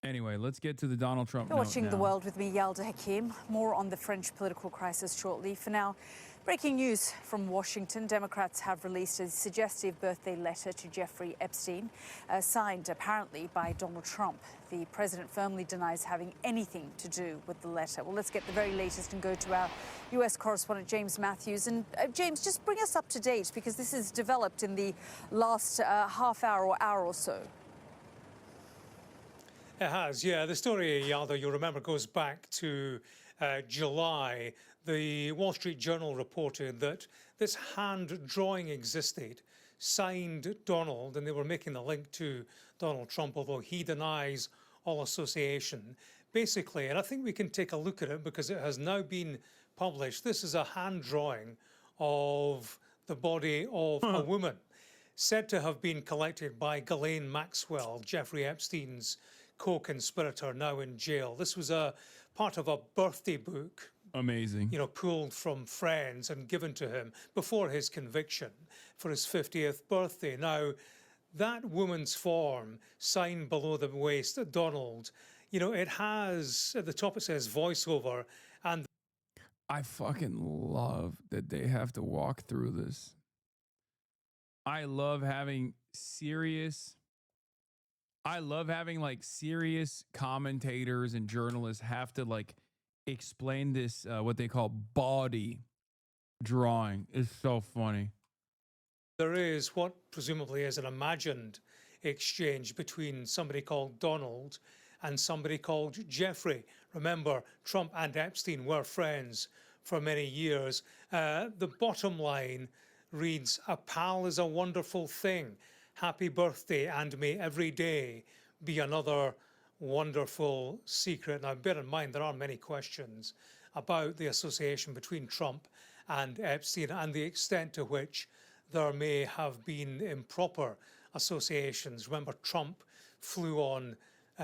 Anyway, let's get to the Donald Trump You're note watching now. The World with me, Yalda Hakim. More on the French political crisis shortly. For now, breaking news from Washington. Democrats have released a suggestive birthday letter to Jeffrey Epstein, signed apparently by Donald Trump. The president firmly denies having anything to do with the letter. Well, let's get the very latest and go to our U.S. correspondent, James Matthews. And James, just bring us up to date, because this has developed in the last half hour or so. It has, yeah. The story, Yalda, you'll remember, goes back to July. The Wall Street Journal reported that this hand drawing existed, signed Donald, and they were making the link to Donald Trump, although he denies all association. Basically, and I think we can take a look at it because it has now been published, this is a hand drawing of the body of a woman said to have been collected by Ghislaine Maxwell, Jeffrey Epstein's co-conspirator, now in jail. This was a part of a birthday book. Amazing. You know, pulled from friends and given to him before his conviction for his 50th birthday. Now, that woman's form, signed below the waist, Donald, you know, it has, at the top it says voiceover, and I fucking love that they have to walk through this. I love having like serious commentators and journalists have to like explain this, what they call body drawing. It's so funny. there is what presumably is an imagined exchange between somebody called Donald and somebody called Jeffrey. Remember, Trump and Epstein were friends for many years. The bottom line reads, "A pal is a wonderful thing. Happy birthday, and may every day be another wonderful secret." Now, bear in mind, there are many questions about the association between Trump and Epstein and the extent to which there may have been improper associations. Remember, Trump flew on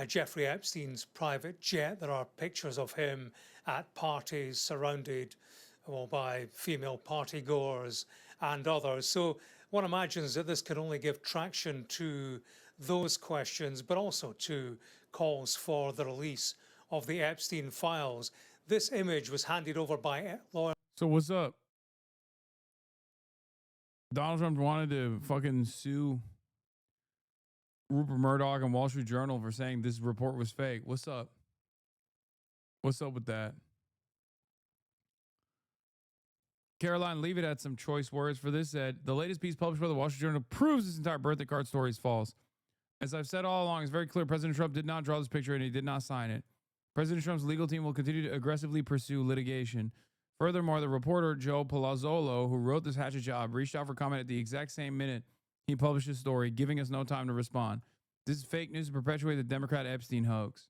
Jeffrey Epstein's private jet. There are pictures of him at parties surrounded by female partygoers and others. So one imagines that this can only give traction to those questions, but also to calls for the release of the Epstein files. This image was handed over by lawyers. So what's up? Donald Trump wanted to fucking sue Rupert Murdoch and Wall Street Journal for saying this report was fake. What's up? What's up with that? Caroline Leavitt had some choice words for this. Said, the latest piece published by the Wall Street Journal proves this entire birthday card story is false. As I've said all along, it's very clear President Trump did not draw this picture and he did not sign it. President Trump's legal team will continue to aggressively pursue litigation. Furthermore, the reporter Joe Palazzolo, who wrote this hatchet job, reached out for comment at the exact same minute he published his story, giving us no time to respond. This is fake news to perpetuate the Democrat Epstein hoax.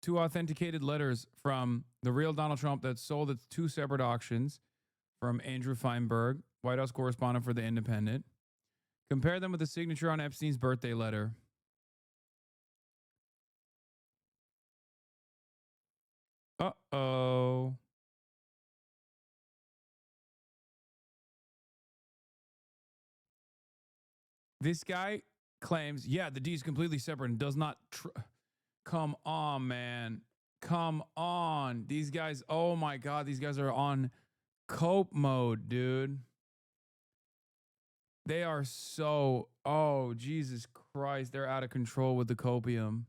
2 authenticated letters from the real Donald Trump that sold at 2 separate auctions from Andrew Feinberg, White House correspondent for The Independent. Compare them with the signature on Epstein's birthday letter. Uh-oh. This guy claims, yeah, the D is completely separate and does not... Come on, man. Come on. These guys, oh my God, these guys are on cope mode, dude. They are so, oh, Jesus Christ. They're out of control with the copium.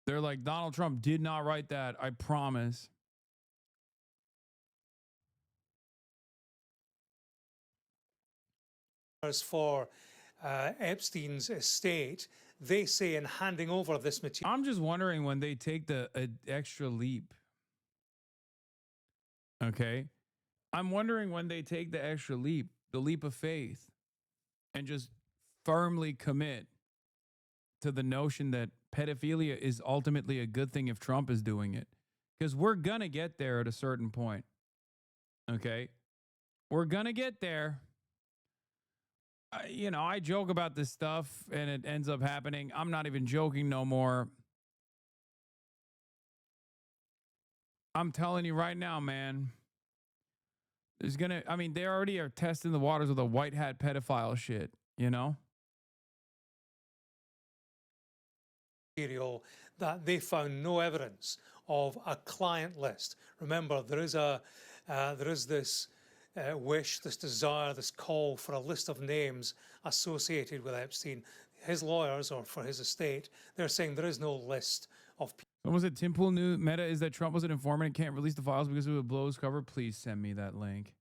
They're like, Donald Trump did not write that, I promise. For Epstein's estate, they say in handing over this material. I'm just wondering when they take the extra leap. Okay. I'm wondering when they take the extra leap, the leap of faith, and just firmly commit to the notion that pedophilia is ultimately a good thing if Trump is doing it. Because we're going to get there at a certain point. Okay. We're going to get there. You know, I joke about this stuff and it ends up happening. I'm not even joking no more. I'm telling you right now, man. There's gonna, I mean, they already are testing the waters with a white hat pedophile shit, you know? material that they found no evidence of a client list. Remember, there is this wish, this desire, this call for a list of names associated with Epstein. His lawyers, or for his estate, they're saying there is no list of people. Someone said Tim Pool knew meta is that Trump was an informant and can't release the files because it would blow his cover. Please send me that link.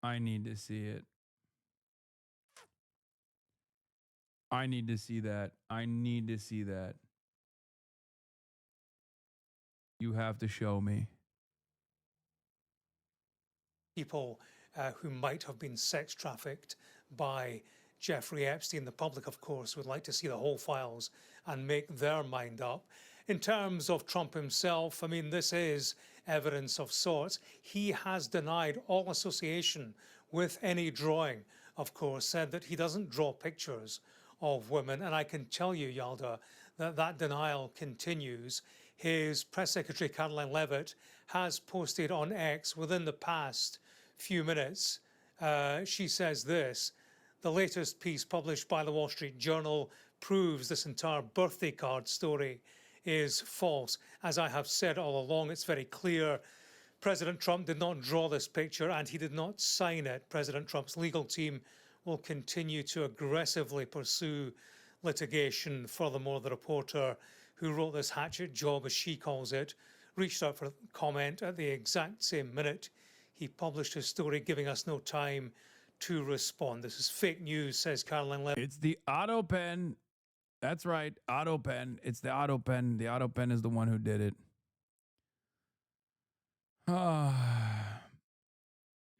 I need to see it. I need to see that. I need to see that. You have to show me. People who might have been sex trafficked by Jeffrey Epstein. The public, of course, would like to see the whole files and make their mind up. In terms of Trump himself, I mean, this is evidence of sorts. He has denied all association with any drawing, of course, said that he doesn't draw pictures of women. And I can tell you, Yalda, that that denial continues. His press secretary, Caroline Levitt, has posted on X within the past few minutes. She says this: the latest piece published by the Wall Street Journal proves this entire birthday card story is false. As I have said all along, it's very clear President Trump did not draw this picture and he did not sign it. President Trump's legal team will continue to aggressively pursue litigation. Furthermore, the reporter who wrote this hatchet job, as she calls it, reached out for comment at the exact same minute he published his story, giving us no time to respond. This is fake news, says Caroline Levitt. It's the auto pen. That's right, auto pen. It's the auto pen. The auto pen is the one who did it.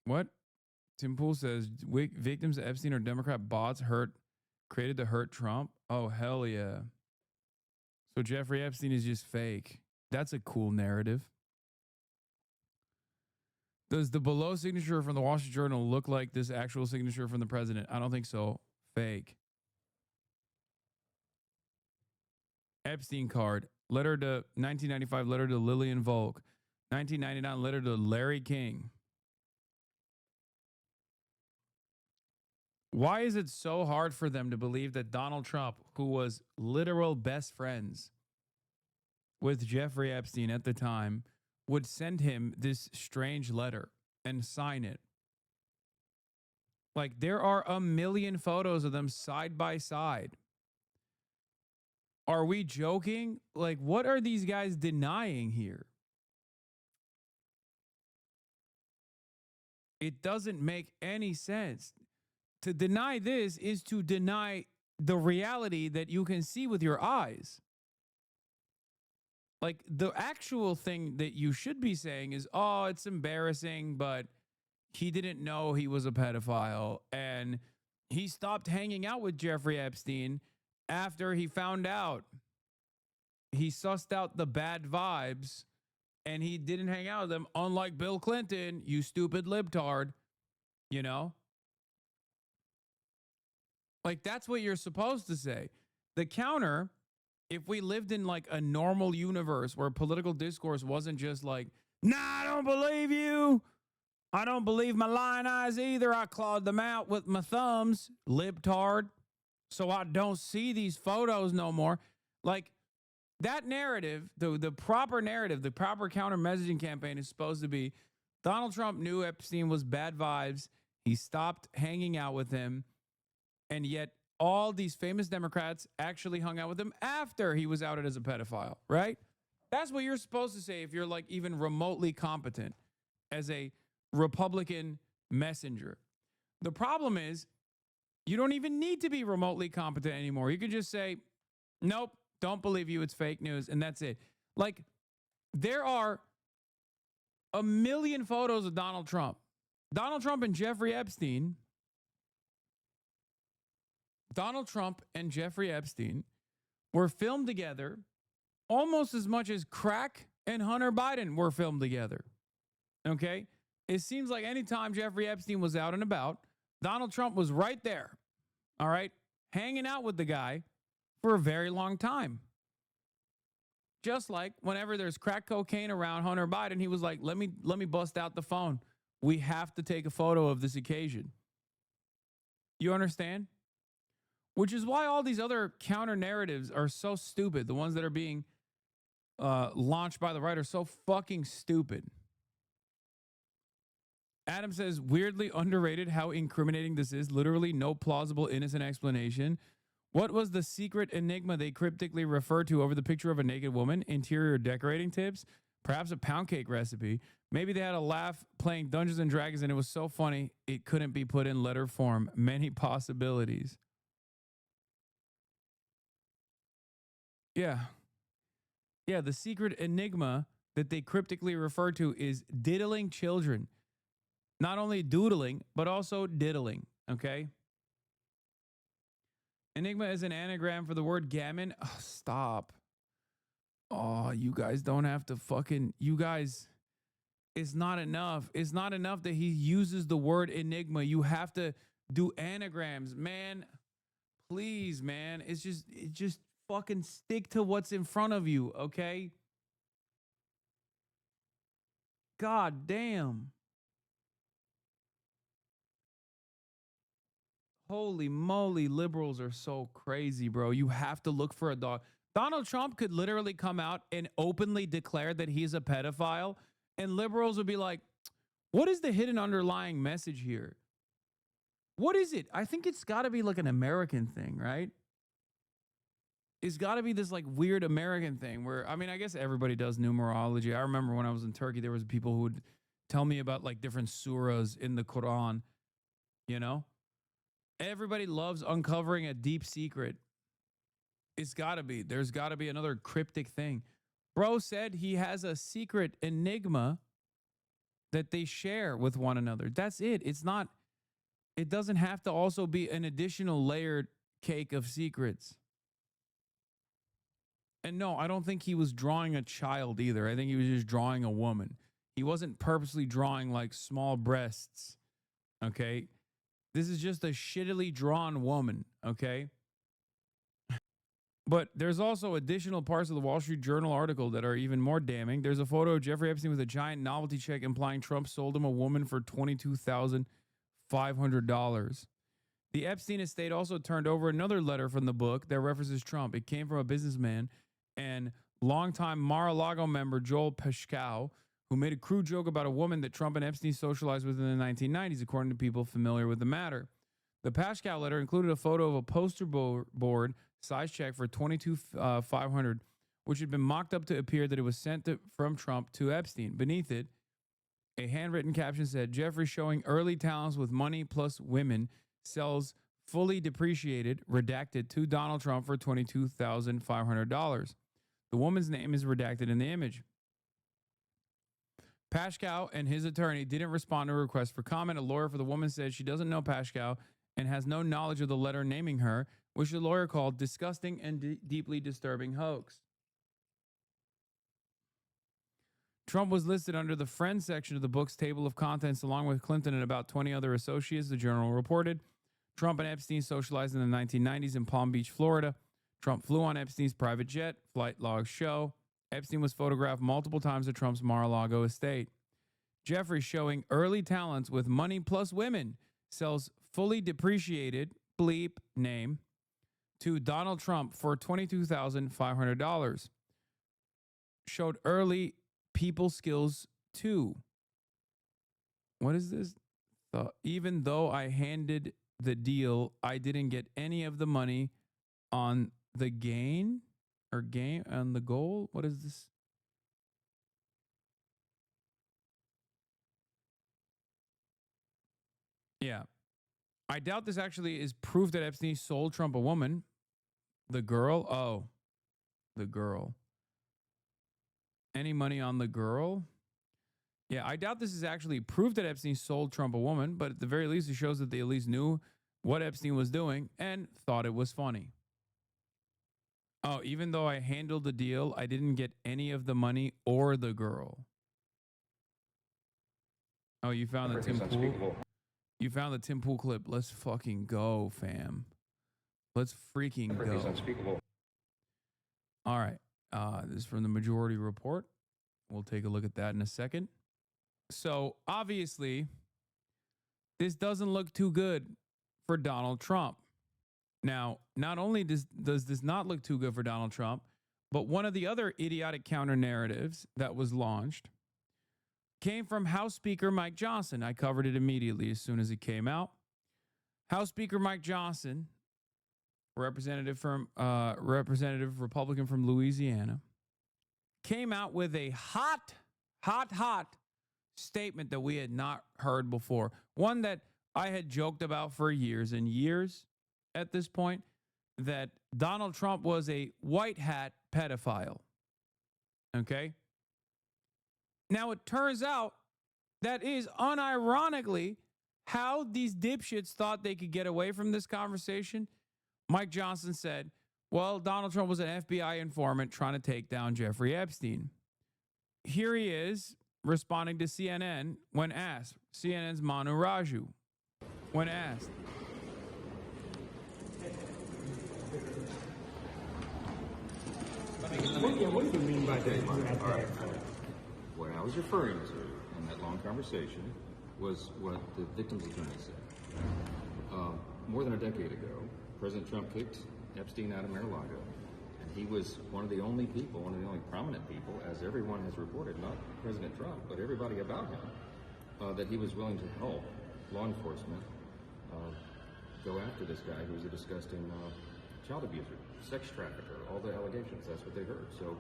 What? Tim Pool says victims of Epstein are Democrat bots created to hurt Trump. Oh, hell yeah. So Jeffrey Epstein is just fake. That's a cool narrative. Does the below signature from the Wall Street Journal look like this actual signature from the president? I don't think so. Fake. Epstein card. Letter to 1995, letter to Lillian Volk. 1999, letter to Larry King. Why is it so hard for them to believe that Donald Trump, who was literal best friends with Jeffrey Epstein at the time, would send him this strange letter and sign it? Like, there are a million photos of them side by side. Are we joking? Like, what are these guys denying here? It doesn't make any sense. To deny this is to deny the reality that you can see with your eyes. Like, the actual thing that you should be saying is, oh, it's embarrassing, but he didn't know he was a pedophile. And he stopped hanging out with Jeffrey Epstein after he found out. He sussed out the bad vibes and he didn't hang out with them, unlike Bill Clinton, you stupid libtard, you know? Like, that's what you're supposed to say. The counter, if we lived in like a normal universe where political discourse wasn't just like, nah, I don't believe you. I don't believe my lying eyes either. I clawed them out with my thumbs, libtard, so I don't see these photos no more. Like, that narrative, the proper narrative, the proper counter messaging campaign is supposed to be Donald Trump knew Epstein was bad vibes. He stopped hanging out with him. And yet all these famous Democrats actually hung out with him after he was outed as a pedophile, right? That's what you're supposed to say if you're like even remotely competent as a Republican messenger. The problem is you don't even need to be remotely competent anymore. You can just say, nope, don't believe you. It's fake news. And that's it. Like, there are a million photos of Donald Trump. Donald Trump and Jeffrey Epstein. Donald Trump and Jeffrey Epstein were filmed together almost as much as Crack and Hunter Biden were filmed together. Okay? It seems like anytime Jeffrey Epstein was out and about, Donald Trump was right there. All right? Hanging out with the guy for a very long time. Just like whenever there's crack cocaine around Hunter Biden, he was like, let me bust out the phone. We have to take a photo of this occasion. You understand? which is why all these other counter narratives are so stupid. The ones that are being launched by the right are so fucking stupid. Adam says, weirdly underrated how incriminating this is. Literally no plausible innocent explanation. What was the secret enigma they cryptically refer to over the picture of a naked woman? Interior decorating tips? Perhaps a pound cake recipe? Maybe they had a laugh playing Dungeons and Dragons and it was so funny it couldn't be put in letter form. Many possibilities. Yeah. Yeah, the secret enigma that they cryptically refer to is diddling children. Not only doodling, but also diddling. Okay. Enigma is an anagram for the word gammon. Oh, stop. Oh, you guys don't have to fucking. You guys, it's not enough. It's not enough that he uses the word enigma. You have to do anagrams, man. Please, man. It just fucking stick to what's in front of you, okay? God damn. Holy moly, liberals are so crazy, bro. You have to look for a dog. Donald Trump could literally come out and openly declare that he's a pedophile, and liberals would be like, what is the hidden underlying message here? What is it? I think it's got to be like an American thing, right? It's got to be this like weird American thing where, I mean, I guess everybody does numerology. I remember when I was in Turkey, there was people who would tell me about like different surahs in the Quran, you know? Everybody loves uncovering a deep secret. It's got to be. There's got to be another cryptic thing. Bro said he has a secret enigma that they share with one another. That's it. It's not, it doesn't have to also be an additional layered cake of secrets. And no, I don't think he was drawing a child either. I think he was just drawing a woman. He wasn't purposely drawing like small breasts. Okay. This is just a shittily drawn woman. Okay. But there's also additional parts of the Wall Street Journal article that are even more damning. There's a photo of Jeffrey Epstein with a giant novelty check implying Trump sold him a woman for $22,500. The Epstein estate also turned over another letter from the book that references Trump. It came from a businessman and longtime Mar-a-Lago member Joel Pescow, who made a crude joke about a woman that Trump and Epstein socialized with in the 1990s, according to people familiar with the matter. The Pascal letter included a photo of a poster board size check for $22,500, which had been mocked up to appear that it was sent from Trump to Epstein. Beneath it, a handwritten caption said, Jeffrey showing early talents with money plus women sells fully depreciated, redacted to Donald Trump for $22,500. The woman's name is redacted in the image. Pascal and his attorney didn't respond to a request for comment. A lawyer for the woman said she doesn't know Pascal and has no knowledge of the letter naming her, which the lawyer called disgusting and deeply disturbing hoax. Trump was listed under the friends section of the book's table of contents along with Clinton and about 20 other associates, the Journal reported. Trump and Epstein socialized in the 1990s in Palm Beach, Florida. Trump flew on Epstein's private jet, flight logs show. Epstein was photographed multiple times at Trump's Mar-a-Lago estate. Jeffrey showing early talents with money plus women sells fully depreciated, bleep, name, to Donald Trump for $22,500. Showed early people skills too. What is this? Even though I handed the deal, I didn't get any of the money on the gain or game on the goal. What is this? Yeah. I doubt this actually is proof that Epstein sold Trump a woman. The girl? Oh, the girl. Any money on the girl? Yeah, I doubt this is actually proof that Epstein sold Trump a woman, but at the very least, it shows that they at least knew what Epstein was doing and thought it was funny. Oh, even though I handled the deal, I didn't get any of the money or the girl. Oh, you found the Tim Pool? You found the Tim Pool clip. Let's fucking go, fam. Let's freaking go. All right. This is from the Majority Report. We'll take a look at that in a second. So, obviously, this doesn't look too good for Donald Trump. Now, not only does this not look too good for Donald Trump, but one of the other idiotic counter narratives that was launched came from House Speaker Mike Johnson. I covered it immediately as soon as it came out. House Speaker Mike Johnson, representative Republican from Louisiana, came out with a hot statement that we had not heard before. One that I had joked about for years and years at this point, that Donald Trump was a white hat pedophile. Okay? Now, it turns out that is unironically how these dipshits thought they could get away from this conversation. Mike Johnson said, well, Donald Trump was an FBI informant trying to take down Jeffrey Epstein. Here he is responding to CNN when asked, CNN's Manu Raju, when asked. What do you mean by that? All right. What I was referring to in that long conversation was what the victim's attorney said. More than a decade ago, President Trump kicked Epstein out of Mar-a-Lago, and he was one of the only prominent people, as everyone has reported, not President Trump, but everybody about him, that he was willing to help law enforcement go after this guy who was a disgusting child abuser, sex trafficker, all the allegations. That's what they heard. So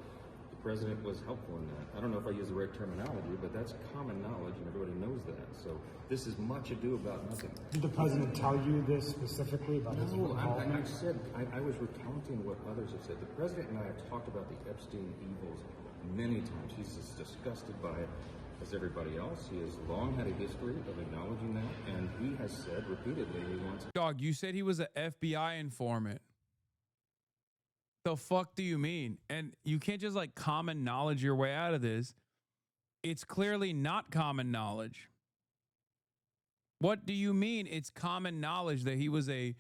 the president was helpful in that. I don't know if I use the right terminology, but that's common knowledge, and everybody knows that. So this is much ado about nothing. Did the president tell you this specifically about his involvement? I was recounting what others have said. The president and I have talked about the Epstein evils many times. He's as disgusted by it as everybody else. He has long had a history of acknowledging that, and he has said repeatedly he wants... Dog, you said he was an FBI informant. The fuck do you mean? And you can't just like common knowledge your way out of this. It's clearly not common knowledge. What do you mean it's common knowledge that he was an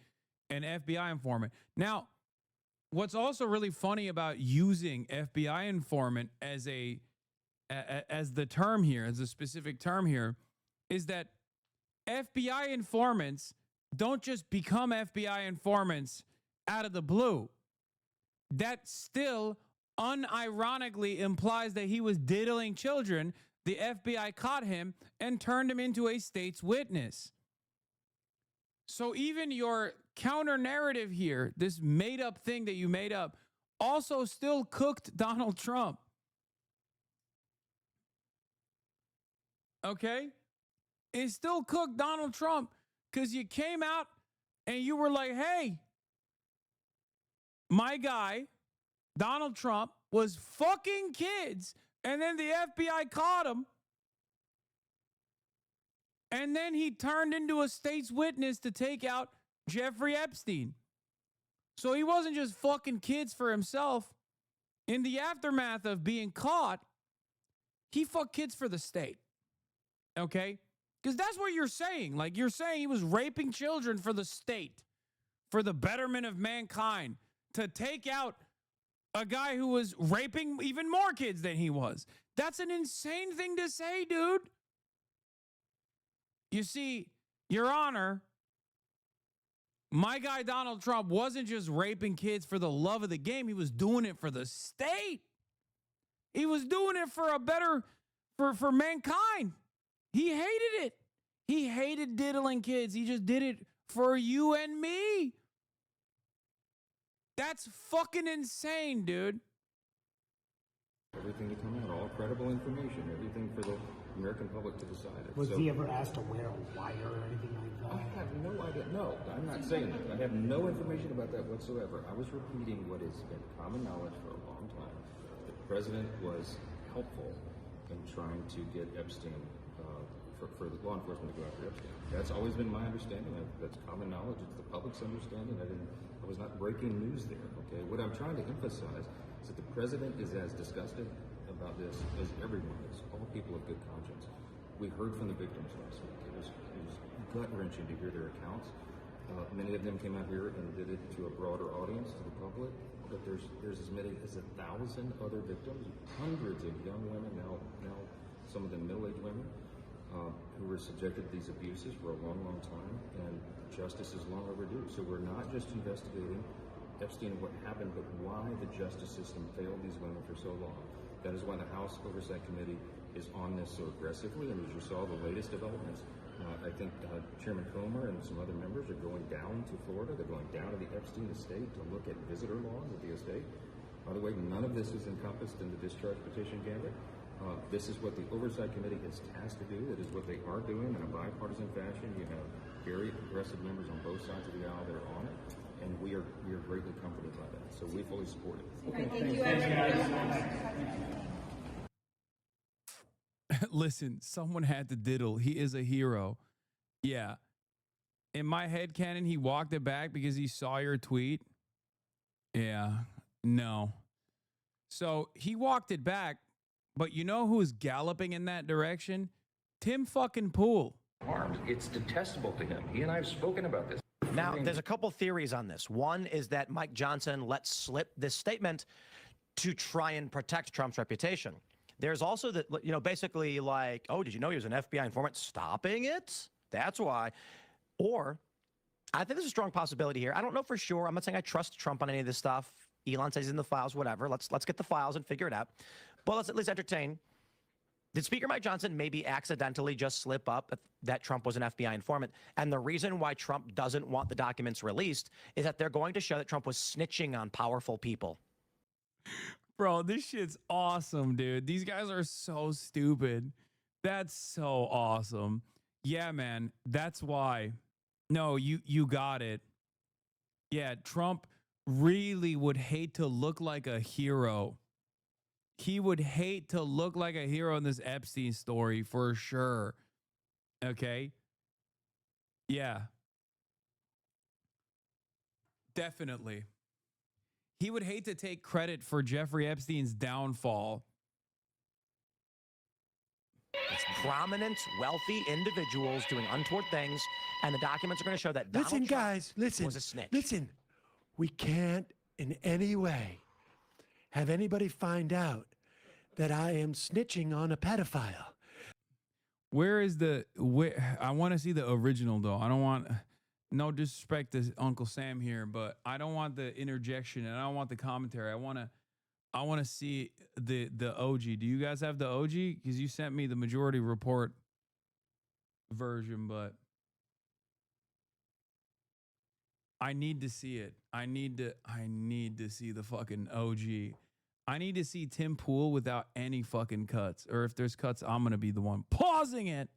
FBI informant? Now, what's also really funny about using FBI informant as the term here, as a specific term here, is that FBI informants don't just become FBI informants out of the blue. That still unironically implies that he was diddling children. The FBI caught him and turned him into a state's witness. So even your counter narrative here, this made up thing that you made up, also still cooked Donald Trump. Okay? It still cooked Donald Trump because you came out and you were like, hey, my guy, Donald Trump, was fucking kids, and then the FBI caught him, and then he turned into a state's witness to take out Jeffrey Epstein. So he wasn't just fucking kids for himself. In the aftermath of being caught, he fucked kids for the state. Okay? Because that's what you're saying. Like, you're saying he was raping children for the state, for the betterment of mankind, to take out a guy who was raping even more kids than he was. That's an insane thing to say, dude. You see, Your Honor, my guy Donald Trump wasn't just raping kids for the love of the game. He was doing it for the state. He was doing it for a better, for mankind. He hated it. He hated diddling kids. He just did it for you and me. That's fucking insane, dude. Everything to come out, all credible information, everything for the American public to decide. Was he ever asked to wear a wire or anything like that? I have no idea. No, I'm not saying that. I have no information about that whatsoever. I was repeating what has been common knowledge for a long time. The president was helpful in trying to get Epstein, for the law enforcement to go after Epstein. That's always been my understanding. That's common knowledge. It's the public's understanding. I was not breaking news there, okay? What I'm trying to emphasize is that the president is as disgusted about this as everyone is, all people of good conscience. We heard from the victims last week. It was gut-wrenching to hear their accounts. Many of them came out here and did it to a broader audience, to the public. But there's as many as 1,000 other victims, hundreds of young women, now some of them middle-aged women, who were subjected to these abuses for a long, long time, and justice is long overdue. So we're not just investigating Epstein and what happened, but why the justice system failed these women for so long. That is why the House Oversight Committee is on this so aggressively, and as you saw, the latest developments, I think Chairman Comer and some other members are going down to Florida. They're going down to the Epstein estate to look at visitor laws at the estate. By the way, none of this is encompassed in the discharge petition gambit. This is what the Oversight Committee is tasked to do. It is what they are doing in a bipartisan fashion. You have very aggressive members on both sides of the aisle that are on it, and we are greatly comforted by that. So we fully support it. Okay, thank you. Listen, someone had to diddle. He is a hero. Yeah. In my head canon, he walked it back because he saw your tweet. Yeah. No. So he walked it back, but you know who's galloping in that direction? Tim fucking Pool. Arms. It's detestable to him. He and I have spoken about this. Now, there's a couple theories on this. One is that Mike Johnson let slip this statement to try and protect Trump's reputation. There's also that, you know, basically like, oh, did you know he was an FBI informant? Stopping it? That's why. Or I think there's a strong possibility here. I don't know for sure. I'm not saying I trust Trump on any of this stuff. Elon says he's in the files, whatever. Let's get the files and figure it out. But let's at least entertain. Did Speaker Mike Johnson maybe accidentally just slip up that Trump was an FBI informant? And the reason why Trump doesn't want the documents released is that they're going to show that Trump was snitching on powerful people. Bro, this shit's awesome, dude. These guys are so stupid. That's so awesome. Yeah, man. That's why. No, you got it. Yeah, Trump really would hate to look like a hero. He would hate to look like a hero in this Epstein story for sure. Okay? Yeah. Definitely. He would hate to take credit for Jeffrey Epstein's downfall. It's prominent, wealthy individuals doing untoward things, and the documents are going to show that Donald Listen, Trump guys, listen. was a snitch. Listen, we can't in any way have anybody find out that I am snitching on a pedophile. Where is the I want to see the original though. I don't want no disrespect to Uncle Sam here, but I don't want the interjection and I don't want the commentary. I want to see the OG. Do you guys have the OG? Because you sent me the Majority Report version, but I need to see it. I need to see the fucking OG. I need to see Tim Pool without any fucking cuts. Or if there's cuts, I'm going to be the one pausing it.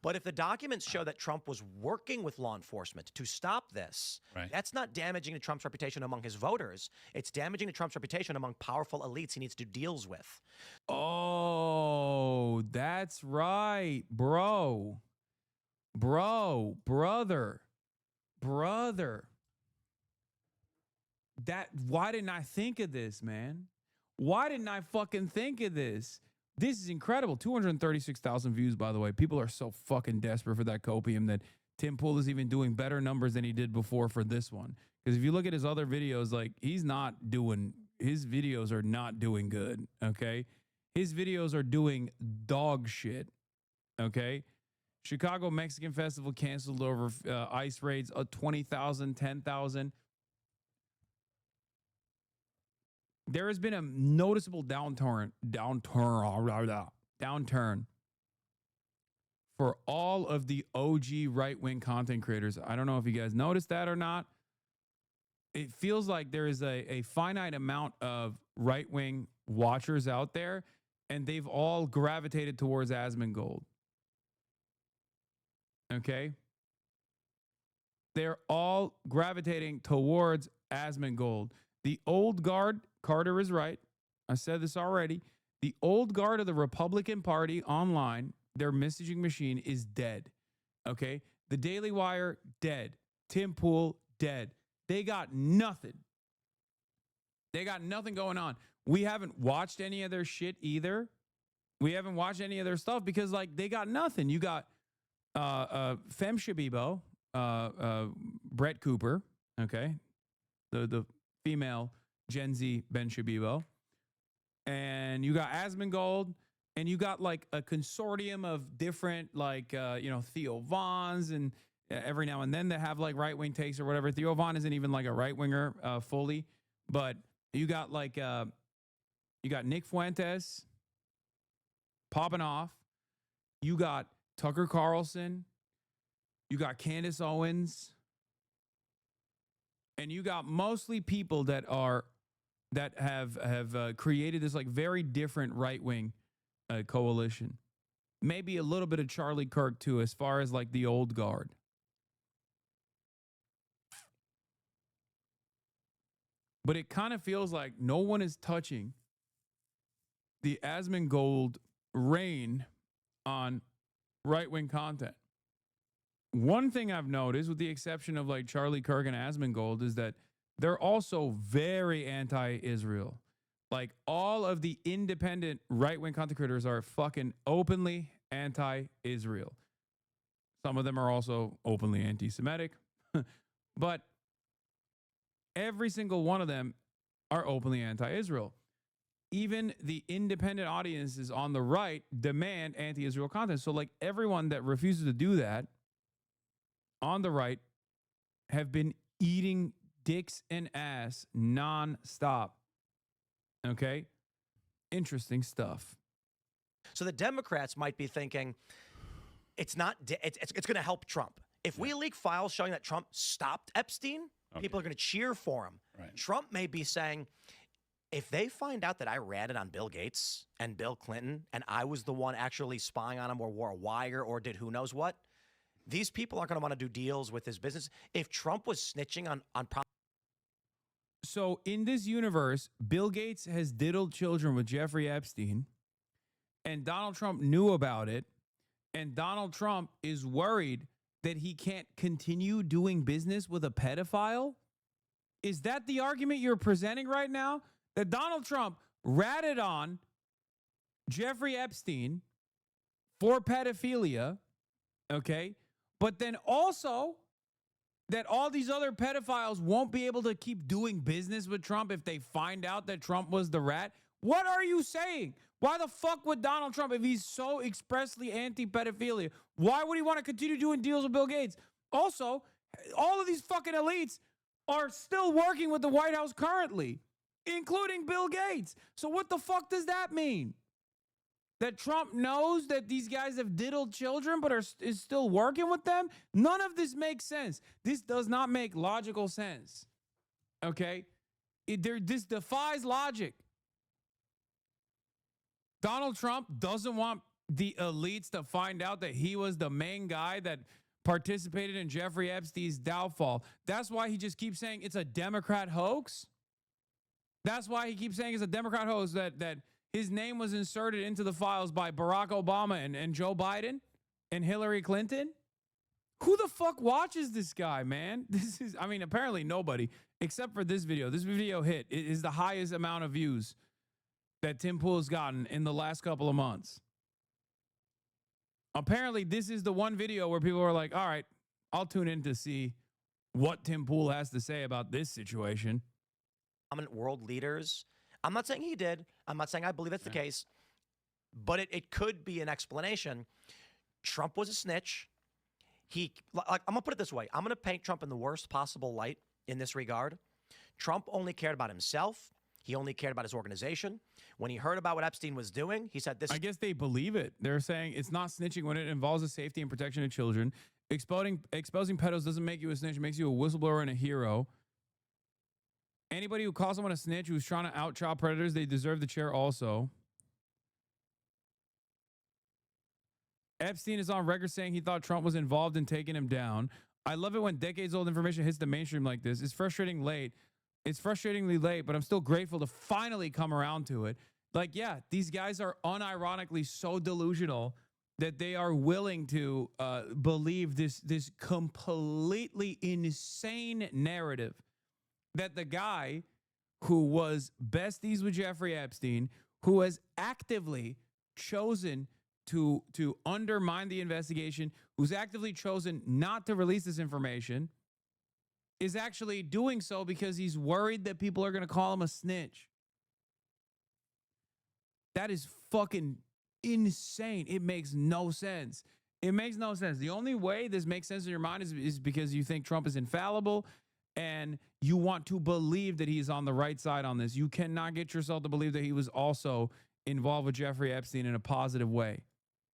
But if the documents show that Trump was working with law enforcement to stop this, that's not damaging to Trump's reputation among his voters. It's damaging to Trump's reputation among powerful elites he needs to do deals with. Oh, that's right, bro. Brother. Why didn't I think of this, man? Why didn't I fucking think of this? This is incredible. 236,000 views, by the way. People are so fucking desperate for that copium that Tim Pool is even doing better numbers than he did before for this one. Because if you look at his other videos, like his videos are not doing good, okay? His videos are doing dog shit, okay? Chicago Mexican Festival canceled over ICE raids, 20,000, 10,000. There has been a noticeable downturn for all of the OG right-wing content creators. I don't know if you guys noticed that or not. It feels like there is a finite amount of right-wing watchers out there, and they've all gravitated towards Asmongold. Okay? They're all gravitating towards Asmongold. The old guard, Carter is right. I said this already. The old guard of the Republican Party online, their messaging machine is dead. Okay? The Daily Wire, dead. Tim Pool, dead. They got nothing. They got nothing going on. We haven't watched any of their shit either. We haven't watched any of their stuff because, like, they got nothing. You got Fem Shabibo, Brett Cooper, okay? The female Gen Z Ben Shabibo. And you got Asmongold. and you got like a consortium of different like Theo Vaughns, and every now and then they have like right wing takes or whatever. Theo Vaughn isn't even like a right winger fully, but you got like you got Nick Fuentes popping off. You got Tucker Carlson. You got Candace Owens. And you got mostly people that have created this like very different right wing coalition. Maybe a little bit of Charlie Kirk too, as far as like the old guard. But it kind of feels like no one is touching the Asmongold reign on right wing content. One thing I've noticed, with the exception of like Charlie Kirk and Asmongold, is that they're also very anti-Israel. Like all of the independent right-wing content creators are fucking openly anti-Israel. Some of them are also openly anti-Semitic, but every single one of them are openly anti-Israel. Even the independent audiences on the right demand anti-Israel content. So like everyone that refuses to do that on the right have been eating dicks and ass nonstop. Okay? Interesting stuff. So the Democrats might be thinking, it's going to help Trump. If we leak files showing that Trump stopped Epstein, people are going to cheer for him. Right. Trump may be saying, if they find out that I ratted on Bill Gates and Bill Clinton and I was the one actually spying on him or wore a wire or did who knows what, these people aren't going to want to do deals with his business. If Trump was snitching on So in this universe, Bill Gates has diddled children with Jeffrey Epstein, and Donald Trump knew about it, and Donald Trump is worried that he can't continue doing business with a pedophile? Is that the argument you're presenting right now? That Donald Trump ratted on Jeffrey Epstein for pedophilia, okay? But then also that all these other pedophiles won't be able to keep doing business with Trump if they find out that Trump was the rat? What are you saying? Why the fuck would Donald Trump, if he's so expressly anti-pedophilia, why would he want to continue doing deals with Bill Gates? Also, all of these fucking elites are still working with the White House currently, including Bill Gates. So what the fuck does that mean? That Trump knows that these guys have diddled children but is still working with them? None of this makes sense. This does not make logical sense. Okay? This defies logic. Donald Trump doesn't want the elites to find out that he was the main guy that participated in Jeffrey Epstein's downfall. That's why he just keeps saying it's a Democrat hoax. That's why he keeps saying it's a Democrat hoax, that his name was inserted into the files by Barack Obama and Joe Biden and Hillary Clinton. Who the fuck watches this guy, man? Apparently nobody, except for this video. This video hit. It is the highest amount of views that Tim Pool has gotten in the last couple of months. Apparently, this is the one video where people are like, all right, I'll tune in to see what Tim Pool has to say about this situation. Prominent world leaders. I'm not saying he did. I'm not saying I believe that's the case. But it could be an explanation. Trump was a snitch. I'm going to put it this way. I'm going to paint Trump in the worst possible light in this regard. Trump only cared about himself. He only cared about his organization. When he heard about what Epstein was doing, he said this. I guess they believe it. They're saying it's not snitching when it involves the safety and protection of children. Exposing pedos doesn't make you a snitch. It makes you a whistleblower and a hero. Anybody who calls someone a snitch who's trying to out child predators, they deserve the chair also. Epstein is on record saying he thought Trump was involved in taking him down. I love it when decades-old information hits the mainstream like this. It's frustratingly late, but I'm still grateful to finally come around to it. Like, yeah, these guys are unironically so delusional that they are willing to believe this completely insane narrative that the guy who was besties with Jeffrey Epstein, who has actively chosen to undermine the investigation, who's actively chosen not to release this information, is actually doing so because he's worried that people are going to call him a snitch. That is fucking insane. It makes no sense. It makes no sense. The only way this makes sense in your mind is because you think Trump is infallible and you want to believe that he's on the right side on this. You cannot get yourself to believe that he was also involved with Jeffrey Epstein in a positive way.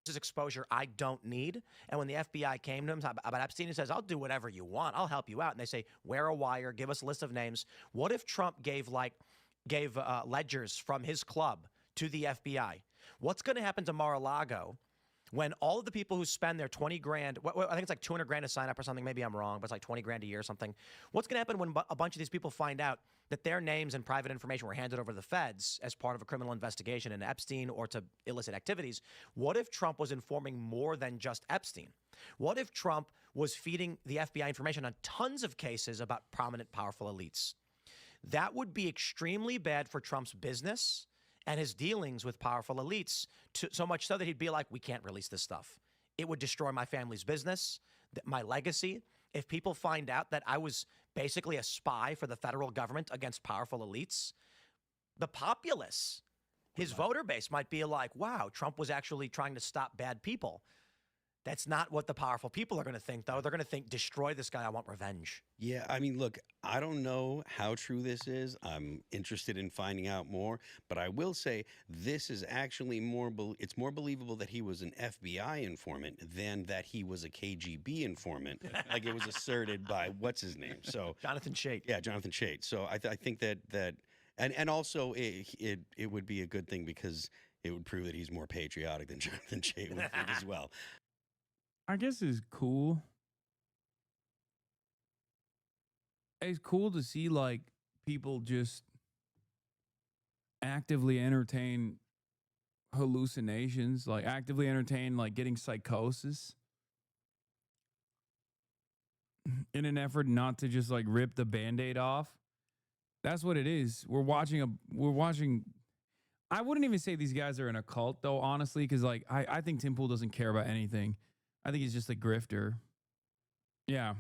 This is exposure I don't need. And when the FBI came to him about Epstein, he says, I'll do whatever you want. I'll help you out. And they say, wear a wire, give us a list of names. What if Trump gave ledgers from his club to the FBI? What's going to happen to Mar-a-Lago when all of the people who spend their 20 grand, I think it's like 200 grand to sign up or something, maybe I'm wrong, but it's like 20 grand a year or something. What's going to happen when a bunch of these people find out that their names and private information were handed over to the feds as part of a criminal investigation into Epstein or to illicit activities? What if Trump was informing more than just Epstein? What if Trump was feeding the FBI information on tons of cases about prominent, powerful elites? That would be extremely bad for Trump's business and his dealings with powerful elites, so much so that he'd be like, we can't release this stuff. It would destroy my family's business, my legacy. If people find out that I was basically a spy for the federal government against powerful elites, the populace, his voter base might be like, wow, Trump was actually trying to stop bad people. That's not what the powerful people are going to think, though. They're going to think, destroy this guy. I want revenge. Yeah, I mean, look, I don't know how true this is. I'm interested in finding out more. But I will say this is actually it's more believable that he was an FBI informant than that he was a KGB informant, like it was asserted by, what's his name? So Jonathan Chait. Yeah, Jonathan Chait. So I think that and also it would be a good thing because it would prove that he's more patriotic than Jonathan Chait would as well. I guess it's cool. It's cool to see like people just actively entertain hallucinations, like actively entertain like getting psychosis in an effort not to just like rip the Band-Aid off. That's what it is. We're watching I wouldn't even say these guys are in a cult though, honestly, because like I think Tim Pool doesn't care about anything. I think he's just a grifter. Yeah.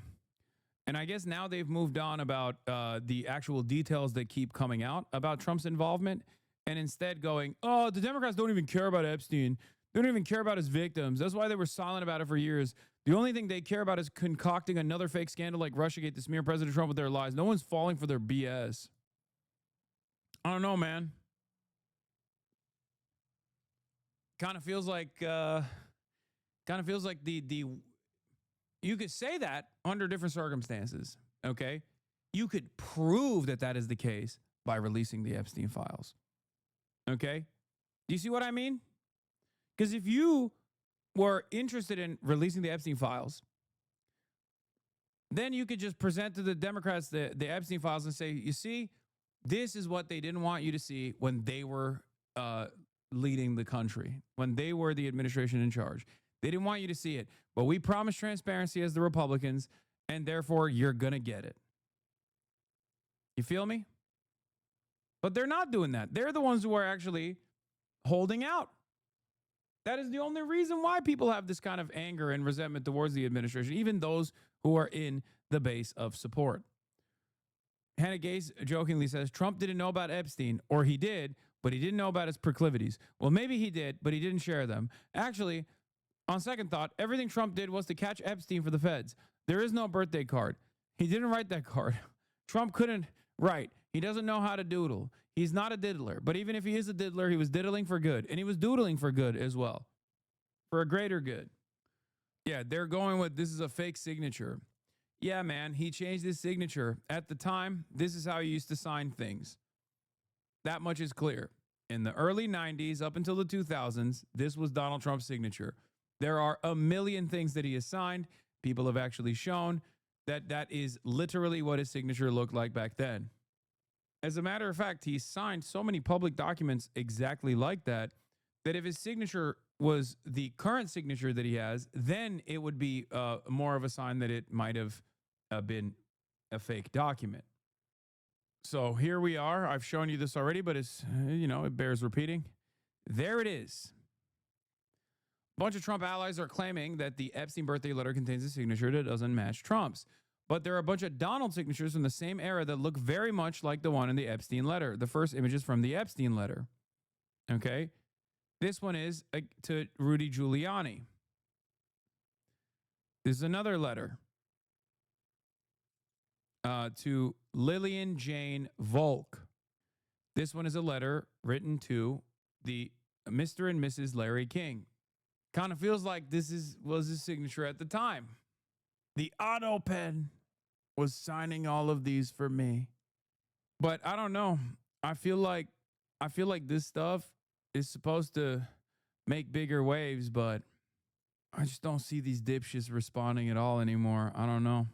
And I guess now they've moved on about the actual details that keep coming out about Trump's involvement, and instead going, oh, the Democrats don't even care about Epstein. They don't even care about his victims. That's why they were silent about it for years. The only thing they care about is concocting another fake scandal like Russiagate to smear President Trump with their lies. No one's falling for their BS. I don't know, man. Kind of feels like the you could say that under different circumstances, okay? You could prove that that is the case by releasing the Epstein files, okay? Do you see what I mean? Because if you were interested in releasing the Epstein files, then you could just present to the Democrats the Epstein files and say, you see, this is what they didn't want you to see when they were leading the country, when they were the administration in charge. They didn't want you to see it, but we promised transparency as the Republicans, and therefore you're going to get it. You feel me? But they're not doing that. They're the ones who are actually holding out. That is the only reason why people have this kind of anger and resentment towards the administration, even those who are in the base of support. Hannah Gase jokingly says, Trump didn't know about Epstein, or he did, but he didn't know about his proclivities. Well, maybe he did, but he didn't share them. Actually, on second thought, everything Trump did was to catch Epstein for the feds. There is no birthday card. He didn't write that card. Trump couldn't write. He doesn't know how to doodle. He's not a diddler. But even if he is a diddler, he was diddling for good. And he was doodling for good as well. For a greater good. Yeah, they're going with this is a fake signature. Yeah, man, he changed his signature. At the time, this is how he used to sign things. That much is clear. In the early 90s, up until the 2000s, this was Donald Trump's signature. There are a million things that he has signed. People have actually shown that that is literally what his signature looked like back then. As a matter of fact, he signed so many public documents exactly like that, that if his signature was the current signature that he has, then it would be more of a sign that it might have been a fake document. So here we are. I've shown you this already, but it's, it bears repeating. There it is. A bunch of Trump allies are claiming that the Epstein birthday letter contains a signature that doesn't match Trump's. But there are a bunch of Donald signatures from the same era that look very much like the one in the Epstein letter. The first image is from the Epstein letter. Okay? This one is to Rudy Giuliani. This is another letter to Lillian Jane Volk. This one is a letter written to the Mr. and Mrs. Larry King. Kind of feels like was his signature at the time. The auto pen was signing all of these for me. But I don't know. I feel like this stuff is supposed to make bigger waves, but I just don't see these dipshits responding at all anymore. I don't know.